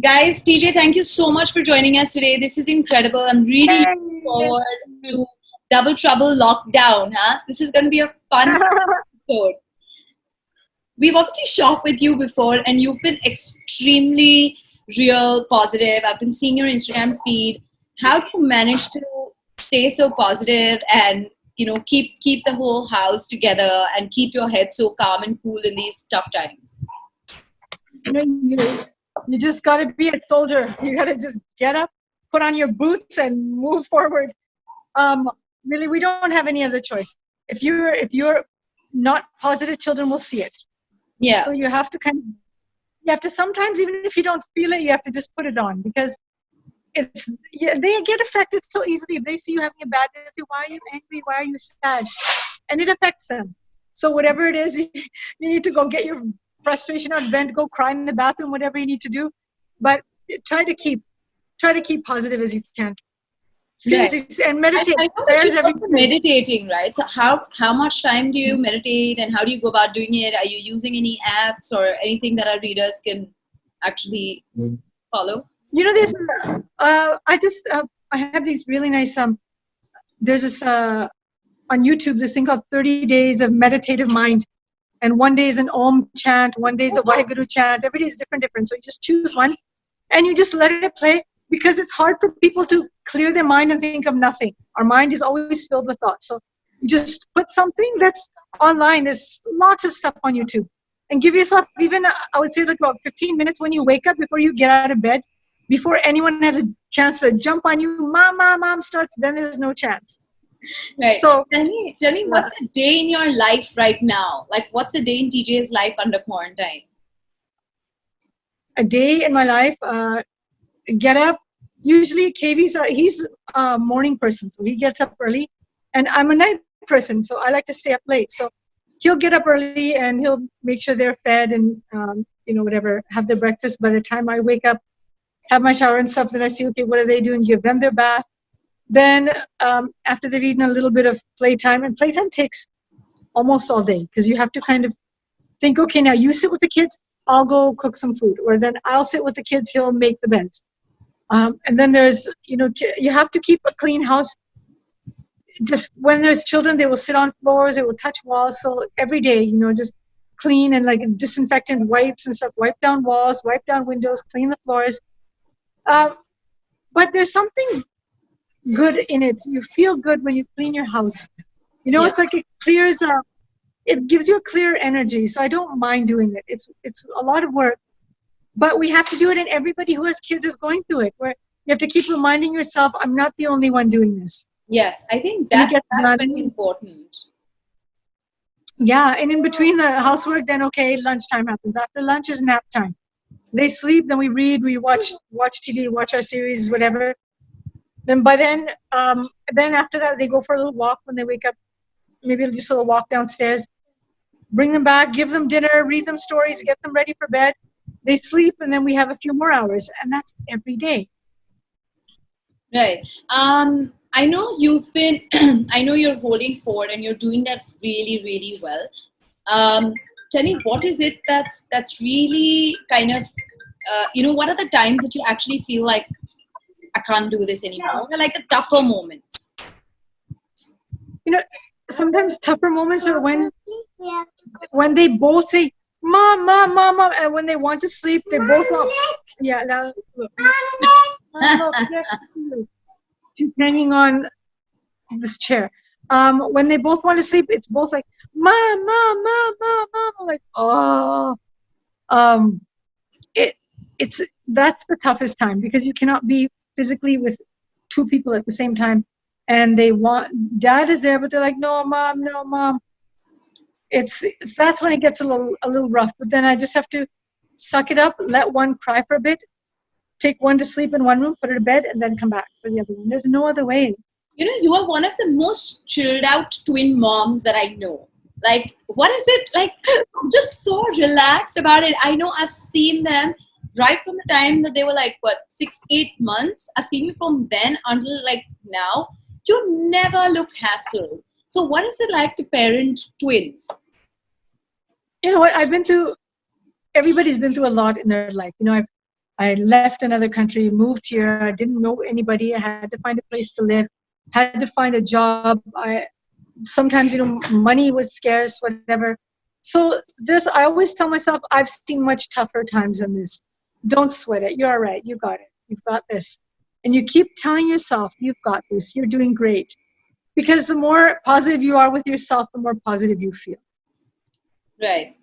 Guys, TJ, thank you so much for joining us today. This is incredible. I'm really looking Yay! forward to Double Trouble Lockdown. Huh? This is going to be a fun episode. We've obviously shopped with you before, and you've been extremely real, positive. I've been seeing your Instagram feed. How do you manage to stay so positive and keep the whole house together and keep your head so calm and cool in these tough times? You know, you just got to be a soldier. You got to just get up, put on your boots, and move forward. Really, we don't have any other choice. If you're not positive, children will see it. Yeah. So you have to sometimes, even if you don't feel it, you have to just put it on because they get affected so easily. If they see you having a bad day, they say, "Why are you angry? Why are you sad?" And it affects them. So whatever it is, you need to go get your frustration out, vent, go cry in the bathroom, whatever you need to do. But try to keep positive as you can. Right. Seriously, and meditate. I know that Prayers you're every also day. meditating, right? So how much time do you meditate and how do you go about doing it? Are you using any apps or anything that our readers can actually follow? You know, there's I have these really nice there's this on YouTube this thing called 30 Days of Meditative Mind. And one day is an Om chant, one day is a Waheguru chant. Every day is different. So you just choose one and you just let it play because it's hard for people to clear their mind and think of nothing. Our mind is always filled with thoughts. So you just put something that's online. There's lots of stuff on YouTube. And give yourself even, I would say, like about 15 minutes when you wake up before you get out of bed, before anyone has a chance to jump on you, mom starts, then there's no chance. Right. So tell me what's a day in your life right now? Like what's a day in TJ's life under quarantine? a day in my life, get up. Usually he's a morning person, so he gets up early. And I'm a night person, so I like to stay up late. So he'll get up early and he'll make sure they're fed and, whatever, have their breakfast. By the time I wake up, have my shower and stuff, then I see, okay, what are they doing? Give them their bath. Then after they've eaten, a little bit of playtime. And playtime takes almost all day because you have to kind of think, okay, now you sit with the kids, I'll go cook some food. Or then I'll sit with the kids, he'll make the beds. And then there's, you have to keep a clean house. Just when there's children, they will sit on floors, they will touch walls. So every day, just clean and like disinfectant wipes and stuff, wipe down walls, wipe down windows, clean the floors. But there's something good in it. You feel good when you clean your house. It's like it gives you a clear energy. So I don't mind doing it. It's a lot of work, but we have to do it, and everybody who has kids is going through it, where you have to keep reminding yourself, I'm not the only one doing this. Yes, I think that's very important. Yeah, and in between the housework, then okay, lunchtime happens. After lunch is nap time. They sleep, then we read, we watch TV, watch our series, whatever. Then then after that, they go for a little walk when they wake up, maybe just a little walk downstairs. Bring them back, give them dinner, read them stories, get them ready for bed. They sleep, and then we have a few more hours, and that's every day. Right. I know you've been, I know you're holding forward and you're doing that really, really well. Tell me, what is it that's really kind of, what are the times that you actually feel like I can't do this anymore? What are like the tougher moments? Sometimes tougher moments are when they both say, Mom, Mom, Mom, Mom, and when they want to sleep, they both want. Yeah, now look. She's hanging on this chair. When they both want to sleep, it's both like, Mom, Mom, Mom, Mom, Mom. I'm like, oh, it's that's the toughest time because you cannot be physically with two people at the same time, and Dad is there, but they're like, no, Mom. It's that's when it gets a little rough. But then I just have to suck it up, let one cry for a bit, take one to sleep in one room, put her to bed, and then come back for the other one. There's no other way. You are one of the most chilled out twin moms that I know. Like, what is it like? Just so relaxed about it. I know I've seen them right from the time that they were like, 6-8 months. I've seen you from then until like now. You never look hassled. So what is it like to parent twins? You know what? Everybody's been through a lot in their life. I left another country, moved here. I didn't know anybody. I had to find a place to live, had to find a job. Sometimes, money was scarce, whatever. So I always tell myself, I've seen much tougher times than this. Don't sweat it. You're all right. You got it. You've got this. And you keep telling yourself, you've got this. You're doing great. Because the more positive you are with yourself, the more positive you feel. Right.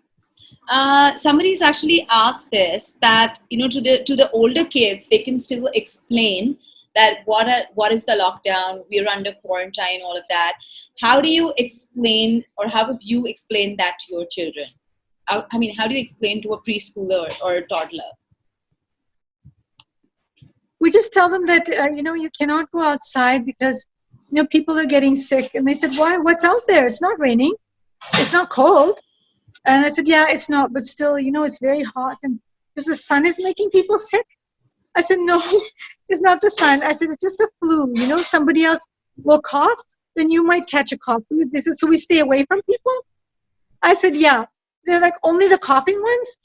Somebody's actually asked this, that to the older kids, they can still explain that what is the lockdown, we're under quarantine, all of that. How do you explain, or how have you explained that to your children? How do you explain to a preschooler or a toddler? We just tell them that you cannot go outside because people are getting sick. And they said, why? What's out there? It's not raining. It's not cold. And I said, yeah, it's not, but still, it's very hot. And because the sun is making people sick? I said, no, it's not the sun. I said, it's just a flu. Somebody else will cough, then you might catch a cough. This is so we stay away from people? I said, yeah. They're like, only the coughing ones?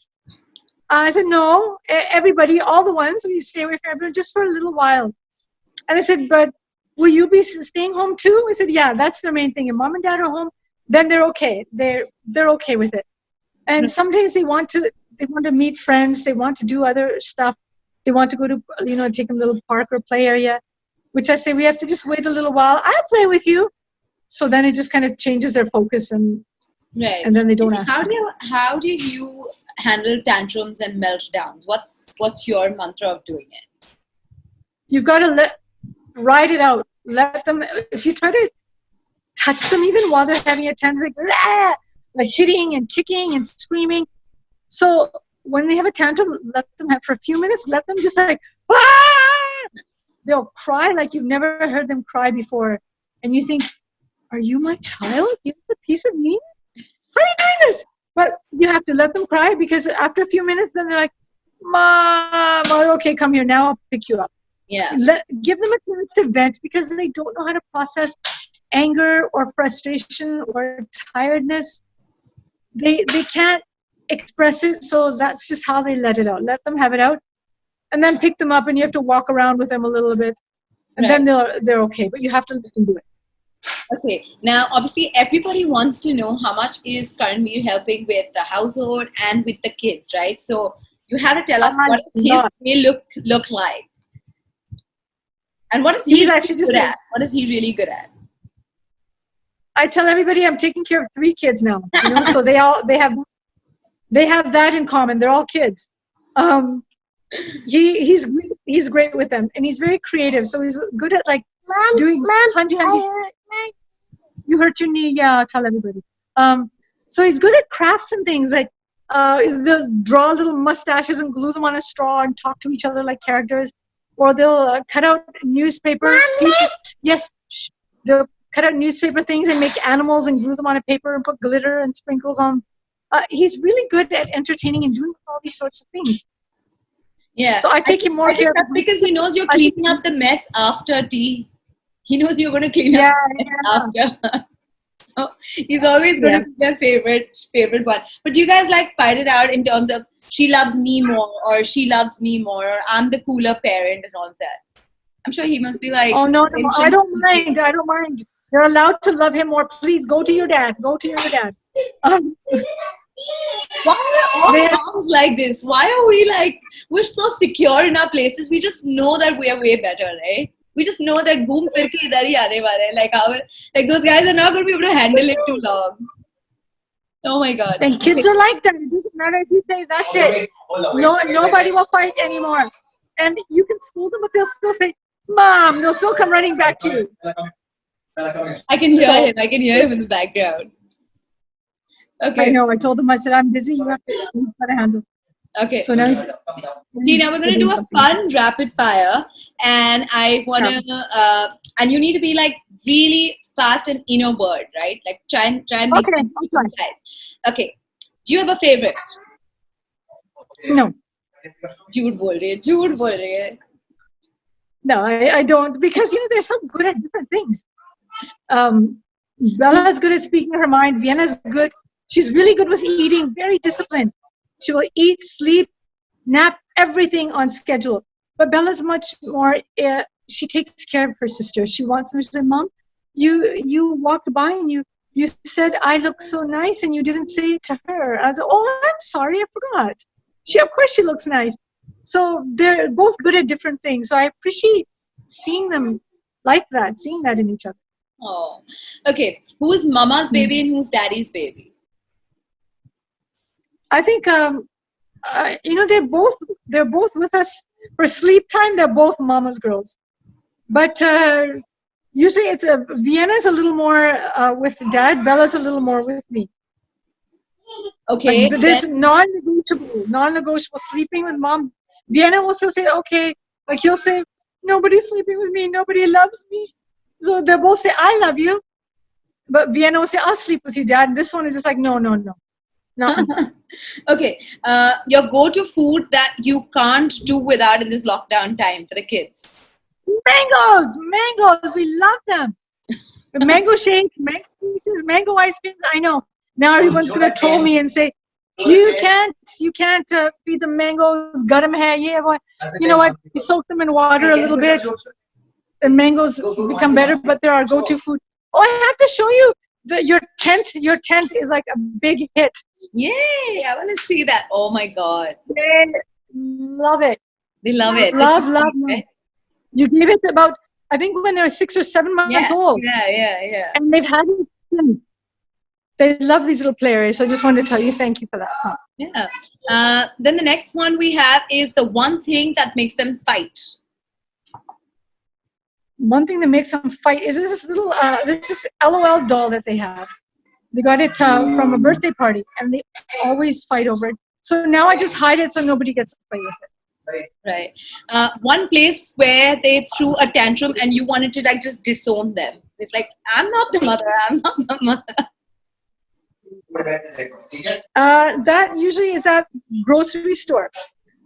I said, no, everybody, all the ones, we stay away from everyone just for a little while. And I said, but will you be staying home too? I said, yeah, that's the main thing. If mom and dad are home, then they're okay. They're okay with it. And some days they want to meet friends. They want to do other stuff. They want to go to, take them to a little park or play area, which I say, we have to just wait a little while. I'll play with you. So then it just kind of changes their focus, and then they don't ask. How do you handle tantrums and meltdowns? What's your mantra of doing it? You've got to ride it out. Let them, if you try to touch them even while they're having a tantrum, like hitting and kicking and screaming. So when they have a tantrum, let them have for a few minutes, let them just like, they'll cry like you've never heard them cry before. And you think, are you my child? Is this a piece of me? How are you doing this? But you have to let them cry, because after a few minutes, then they're like, Mom, okay, come here. Now I'll pick you up. Yeah. Give them a chance to vent, because they don't know how to process anger or frustration or tiredness. They can't express it, so that's just how they let it out. Let them have it out, and then pick them up, and you have to walk around with them a little bit, and then they're okay. But you have to let them do it. Okay. Now, obviously, everybody wants to know how much is Karanvir helping with the household and with the kids, right? So you have to tell us what his day look like, and what is he actually good at? What is he really good at? I tell everybody I'm taking care of 3 kids now. So they have that in common. They're all kids. He's great with them, and he's very creative. So he's good at doing hanji. You hurt your knee, yeah. I'll tell everybody. So he's good at crafts and things like they'll draw little mustaches and glue them on a straw and talk to each other like characters, or they'll cut out newspaper pieces. Yes, they'll cut out newspaper things and make animals and glue them on a paper and put glitter and sprinkles on. He's really good at entertaining and doing all these sorts of things. Yeah. So I take him more care. That's because he knows you're cleaning up the mess after tea. He knows you're going to clean up the mess after. So he's always going to be their favorite one. But do you guys fight it out in terms of she loves me more, or she loves me more, or I'm the cooler parent and all that? I'm sure he must be like, oh no, I don't mind. You're allowed to love him more. Please go to your dad. Why are all moms like this? Why are we we're so secure in our places? We just know that we are way better, right? We just know that boom firke idhar hi aane wale hai. Those guys are not going to be able to handle it too long. Oh my God. And kids are like that. It doesn't matter if you say that's it. Nobody will fight anymore. And you can scold them, but they'll still say, Mom. They'll still come running back to you. I can hear him. I can hear him in the background. Okay. I know. I told him, I said, I'm busy. You've got to handle. Okay. So now Tina, we're going to do a fun rapid fire, and I want to, and you need to be really fast and in a word, right? Try and make it concise. Okay. Do you have a favorite? No. Jhoot bol rahi hai. No, I don't, because they're so good at different things. Bella's good at speaking her mind. Vienna's good. She's really good with eating, very disciplined. She will eat, sleep, nap everything on schedule. But Bella's much more. She takes care of her sister. She wants her. She said, "Mom, you walked by and you said I look so nice, and you didn't say it to her." I was like, "Oh, I'm sorry, I forgot." Of course, she looks nice. So they're both good at different things. So I appreciate seeing them like that, seeing that in each other. Oh, okay. Who's mama's baby and who's daddy's baby? I think they're both with us for sleep time. They're both mama's girls, but usually it's Vienna's a little more with dad. Bella's a little more with me. Okay. But there's non-negotiable sleeping with mom. Vienna will still say, okay, like he'll say, nobody's sleeping with me, nobody loves me. So they both say, I love you. But Vienna will say, I'll sleep with you, Dad. And this one is just like, no. Not Okay. Your go-to food that you can't do without in this lockdown time for the kids. Mangoes. We love them. The mango shake, mango pizzas, mango ice cream. I know. Now everyone's going to troll me and say, you can't feed the mangoes, garam hai, ye, what. You know what? You soak them in water a little bit, and mangoes become better, but they're our go-to food. Oh, I have to show you your tent. Your tent is like a big hit. Yay! I want to see that. Oh my God. They love it. They love it. Love. You gave it about, I think when they were 6 or 7 months old. Yeah. And they've had it since. They love these little play areas. So I just wanted to tell you, thank you for that. Huh? Yeah. Then the next one we have is the one thing that makes them fight. One thing that makes them fight is this little, this LOL doll that they have. They got it from a birthday party, and they always fight over it. So now I just hide it so nobody gets to play with it. Right. One place where they threw a tantrum and you wanted to like just disown them. It's like, I'm not the mother. That usually is at grocery store,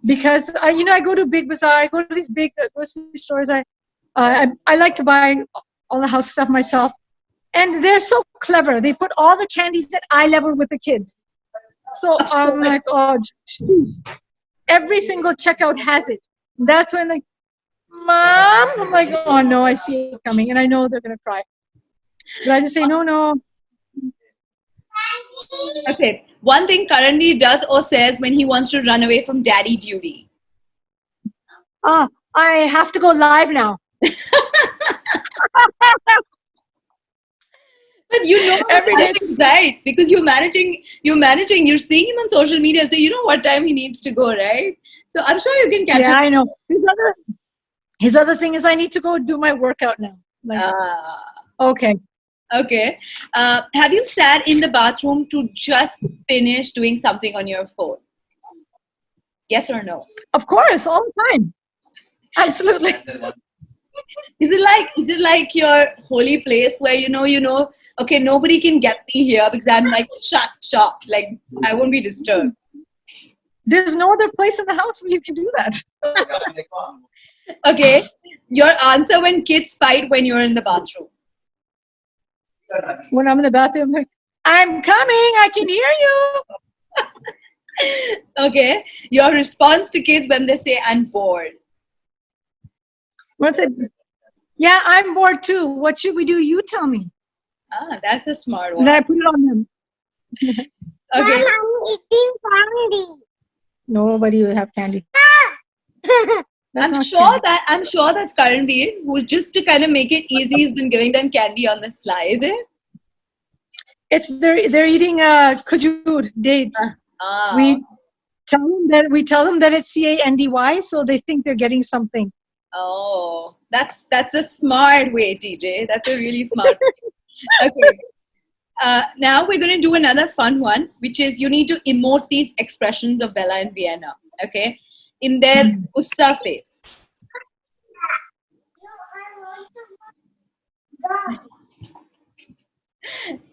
because I go to Big Bazaar. I go to these big grocery stores. I like to buy all the house stuff myself, and they're so clever. They put all the candies at eye level with the kids. So I'm like, oh, gee. Every single checkout has it. That's when, like, Mom, I'm like, oh no, I see it coming, and I know they're gonna cry. But I just say, no. Okay. One thing Karanvir does or says when he wants to run away from daddy duty. I have to go live now. But you know Every day, right? Because you're managing, you're seeing him on social media, so you know what time he needs to go, right? So I'm sure you can catch up. I know. His other thing is I need to go do my workout now. Like, okay. Okay. Have you sat in the bathroom to just finish doing something on your phone? Yes or no? Of course, all the time. Absolutely. Is it like your holy place where you know, okay, nobody can get me here because I'm like shut, like I won't be disturbed. There's no other place in the house where you can do that. Okay. Your answer when kids fight when you're in the bathroom. When I'm in the bathroom, I'm like, I'm coming, I can hear you. Okay. Your response to kids when they say I'm bored. What's it? Yeah, I'm bored too. What should we do? You tell me. That's a smart one. And then I put it on them. Okay. I'm eating candy. Nobody will have candy. I'm sure that's Karanvir, who just to kind of make it easy has been giving them candy on the sly, is it? It's they're eating khajur dates. We tell them that it's CANDY, so they think they're getting something. Oh, that's a smart way, TJ. That's a really smart way. Okay. Now we're going to do another fun one, which is you need to emote these expressions of Bella and Vienna. Okay. In their gussa face.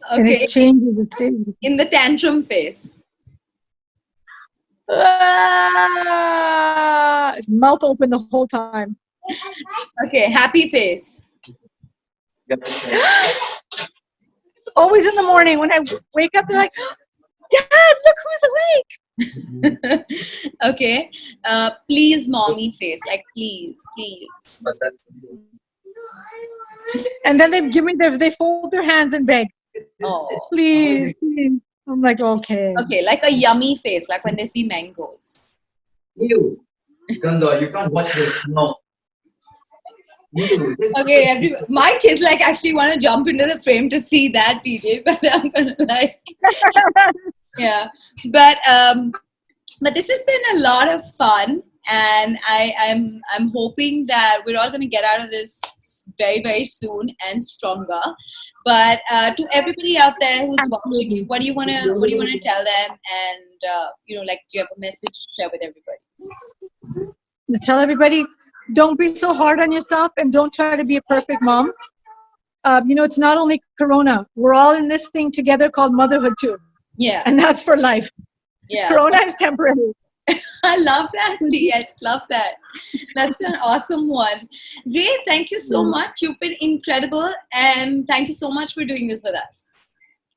And Okay. it changes the stage. In the tantrum face. Mouth open the whole time. Okay. Happy face. Always in the morning when I wake up, they're like, Dad, look who's awake. Okay. Please, mommy face. Like, please, please. And then they give me they fold their hands and beg, Oh. please, please. I'm like, okay. Okay, like a yummy face, like when they see mangoes. You. Ganda, you can't watch this. No. You. Okay, my kids like actually want to jump into the frame to see that, TJ, but I'm gonna like, yeah. But this has been a lot of fun, and I'm hoping that we're all going to get out of this very, very soon and stronger. But to everybody out there who's watching, what do you want to tell them? And like, do you have a message to share with everybody? To tell everybody, don't be so hard on yourself and don't try to be a perfect mom. It's not only Corona. We're all in this thing together called motherhood too. Yeah. And that's for life. Yeah. Corona is temporary. I love that, T. I just love that. That's an awesome one. Great. Thank you so much. You've been incredible. And thank you so much for doing this with us.